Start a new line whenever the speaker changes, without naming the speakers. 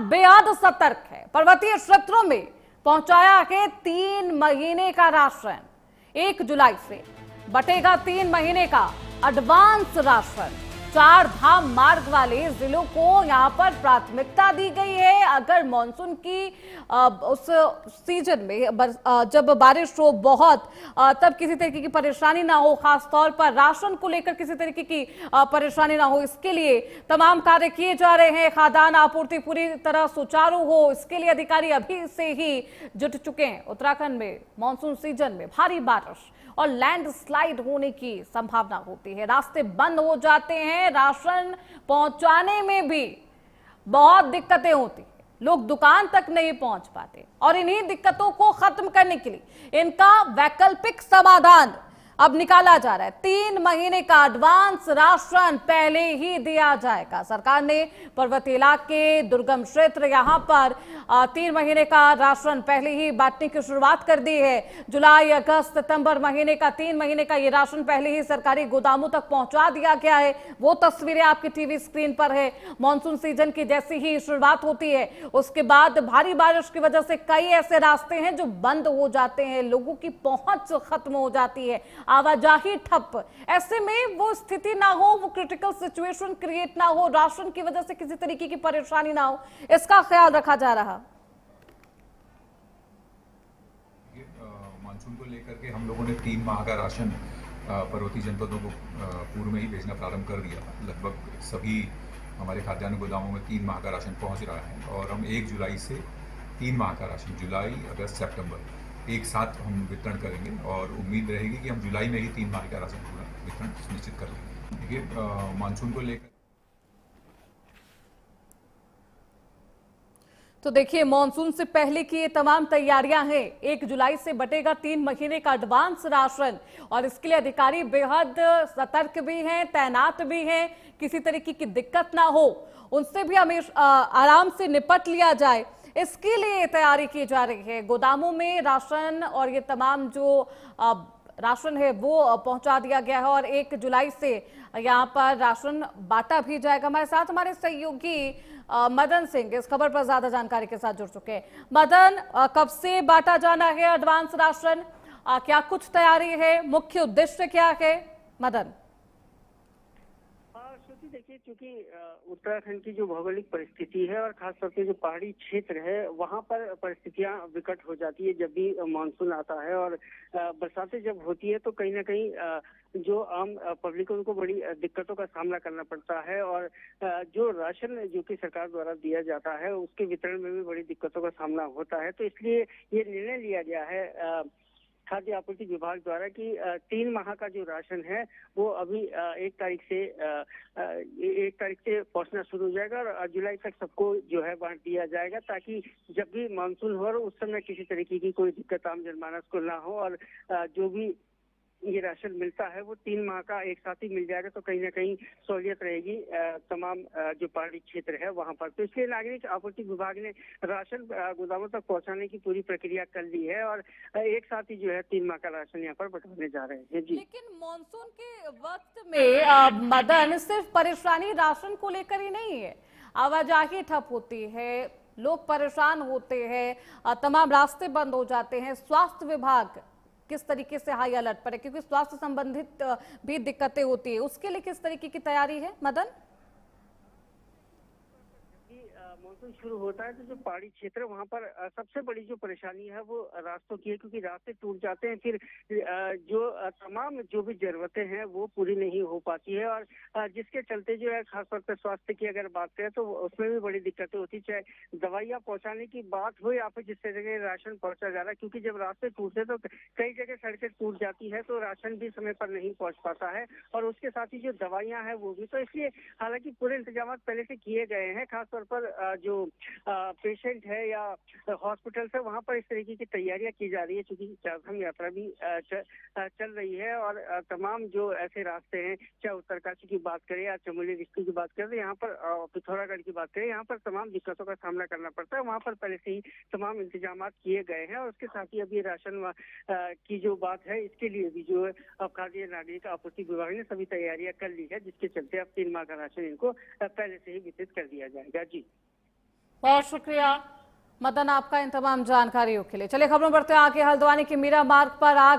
बेहद सतर्क है। पर्वतीय क्षेत्रों में पहुंचाया है 3 महीने का राशन। 1 जुलाई से बटेगा 3 महीने का एडवांस राशन। 4 धाम मार्ग वाले जिलों को यहां पर प्राथमिकता दी गई है। अगर मानसून की उस सीजन में जब बारिश हो बहुत, तब किसी तरीके की परेशानी ना हो, खासतौर पर राशन को लेकर किसी तरीके की परेशानी ना हो, इसके लिए तमाम कार्य किए जा रहे हैं। खाद्यान्न आपूर्ति पूरी तरह सुचारू हो, इसके लिए अधिकारी अभी से ही जुट चुके हैं। उत्तराखंड में मानसून सीजन में भारी बारिश और लैंडस्लाइड होने की संभावना होती है। रास्ते बंद हो जाते हैं, राशन पहुंचाने में भी बहुत दिक्कतें होती हैं, लोग दुकान तक नहीं पहुंच पाते। और इन्हीं दिक्कतों को खत्म करने के लिए इनका वैकल्पिक समाधान अब निकाला जा रहा है। 3 महीने का एडवांस राशन पहले ही दिया जाएगा। सरकार ने पर्वतीय इलाके, दुर्गम क्षेत्र, यहां पर 3 महीने का राशन पहले ही बांटने की शुरुआत कर दी है। जुलाई, अगस्त, सितंबर महीने का 3 महीने का ये राशन पहले ही सरकारी गोदामों तक पहुंचा दिया गया है। वो तस्वीरें आपकी टीवी स्क्रीन पर है। मानसून सीजन की जैसी ही शुरुआत होती है, उसके बाद भारी बारिश की वजह से कई ऐसे रास्ते हैं जो बंद हो जाते हैं, लोगों की पहुंच खत्म हो जाती है, आवाजाही ठप। ऐसे में वो स्थिति ना हो, वो क्रिटिकल सिचुएशन क्रिएट ना हो, राशन की वजह से किसी तरीके की परेशानी ना हो, इसका ख्याल रखा जा रहा।
मानसून को लेकर के हम लोगों ने 3 माह का राशन पर्वतीय जनपदों को पूर्व में ही भेजना प्रारंभ कर दिया। लगभग सभी हमारे खाद्यान्न गोदामों में 3 माह का राशन पहुंच रहा है और हम 1 जुलाई से 3 माह का राशन, जुलाई, अगस्त, सितंबर एक साथ हम वितरण करेंगे और उम्मीद रहेगी कि हम जुलाई में ही 3 माह का राशन पूरा वितरण सुनिश्चित कर लेंगे। देखिए, मानसून को लेकर
तो देखिए, मानसून से पहले की ये तमाम तैयारियां हैं। 1 जुलाई से बटेगा 3 महीने का एडवांस राशन और इसके लिए अधिकारी बेहद सतर्क भी हैं, तैनात भी हैं। किसी तरीके की दिक्कत ना हो, उनसे भी हमेशा आराम से निपट लिया जाए, इसके लिए तैयारी की जा रही है। गोदामों में राशन और ये तमाम जो राशन है वो पहुंचा दिया गया है और 1 जुलाई से यहाँ पर राशन बांटा भी जाएगा। हमारे साथ हमारे सहयोगी मदन सिंह इस खबर पर ज्यादा जानकारी के साथ जुड़ चुके हैं। मदन, कब से बांटा जाना है एडवांस राशन, क्या कुछ तैयारी है, मुख्य उद्देश्य क्या है? मदन,
देखिए, चूंकि उत्तराखंड की जो भौगोलिक परिस्थिति है और खासतौर से जो पहाड़ी क्षेत्र है, वहां पर परिस्थितियां विकट हो जाती है जब भी मानसून आता है। और बरसातें जब होती है तो कहीं ना कहीं जो आम पब्लिक को उनको बड़ी दिक्कतों का सामना करना पड़ता है और जो राशन जो कि सरकार द्वारा दिया जाता है उसके वितरण में भी बड़ी दिक्कतों का सामना होता है। तो इसलिए ये निर्णय लिया गया है खाद्य आपूर्ति विभाग द्वारा कि 3 माह का जो राशन है वो अभी 1 तारीख से पहुंचना शुरू हो जाएगा और जुलाई तक सबको जो है बांट दिया जाएगा, ताकि जब भी मानसून हो उस समय किसी तरीके की कोई दिक्कत आम जनमानस को ना हो और जो भी ये राशन मिलता है वो 3 माह का एक साथ ही मिल जाएगा। तो कहीं ना कहीं सहूलियत रहेगी तमाम जो पहाड़ी क्षेत्र है वहां पर। तो इसलिए नागरिक आपूर्ति विभाग ने राशन गोदामों तक पहुंचाने की पूरी प्रक्रिया कर ली है और एक साथ ही जो है 3 माह का राशन यहाँ पर बंटवाने जा रहे हैं। जी, लेकिन
मानसून के वक्त में मदन, सिर्फ परेशानी राशन को लेकर ही नहीं है, आवाजाही ठप होती है, लोग परेशान होते हैं, तमाम रास्ते बंद हो जाते हैं। स्वास्थ्य विभाग किस तरीके से हाई अलर्ट पर है, क्योंकि स्वास्थ्य संबंधित भी दिक्कतें होती है, उसके लिए किस तरीके की तैयारी है मदन?
मानसून शुरू होता है तो जो पहाड़ी क्षेत्र वहाँ पर सबसे बड़ी जो परेशानी है वो रास्तों की है, क्योंकि रास्ते टूट जाते हैं, फिर जो तमाम जो भी जरूरतें हैं वो पूरी नहीं हो पाती है और जिसके चलते जो है खासतौर पर स्वास्थ्य की अगर बात करें तो उसमें भी बड़ी दिक्कतें होती, चाहे दवाइयाँ पहुँचाने की बात हो या फिर जिस तरह के राशन पहुँचा जा रहा है। क्योंकि जब रास्ते टूटते तो कई जगह सड़कें टूट जाती है तो राशन भी समय पर नहीं पहुँच पाता है और उसके साथ ही जो दवाइयाँ हैं वो भी। तो इसलिए हालांकि पूरे इंतजाम पहले से किए गए हैं, खासतौर पर जो पेशेंट है या हॉस्पिटल है वहाँ पर इस तरीके की तैयारियां की जा रही है, क्योंकि चारधाम यात्रा भी चल रही है और तमाम जो ऐसे रास्ते हैं, चाहे उत्तरकाशी की बात करें या चमोली डिस्ट्रिक्ट की बात करें, यहाँ पर पिथौरागढ़ की बात करें, यहाँ पर तमाम दिक्कतों का सामना करना पड़ता है। वहाँ पर पहले से ही तमाम इंतजाम किए गए हैं और उसके साथ ही अभी राशन की जो बात है इसके लिए भी जो खाद्य नागरिक आपूर्ति विभाग ने सभी तैयारियां कर ली है, जिसके चलते अब 3 माह का राशन इनको पहले से ही वितरित कर दिया जाएगा। जी,
बहुत शुक्रिया मदन आपका इन तमाम जानकारियों के लिए। चलिए खबरों बढ़ते हैं आगे। हल्द्वानी के मीरा मार्ग पर आग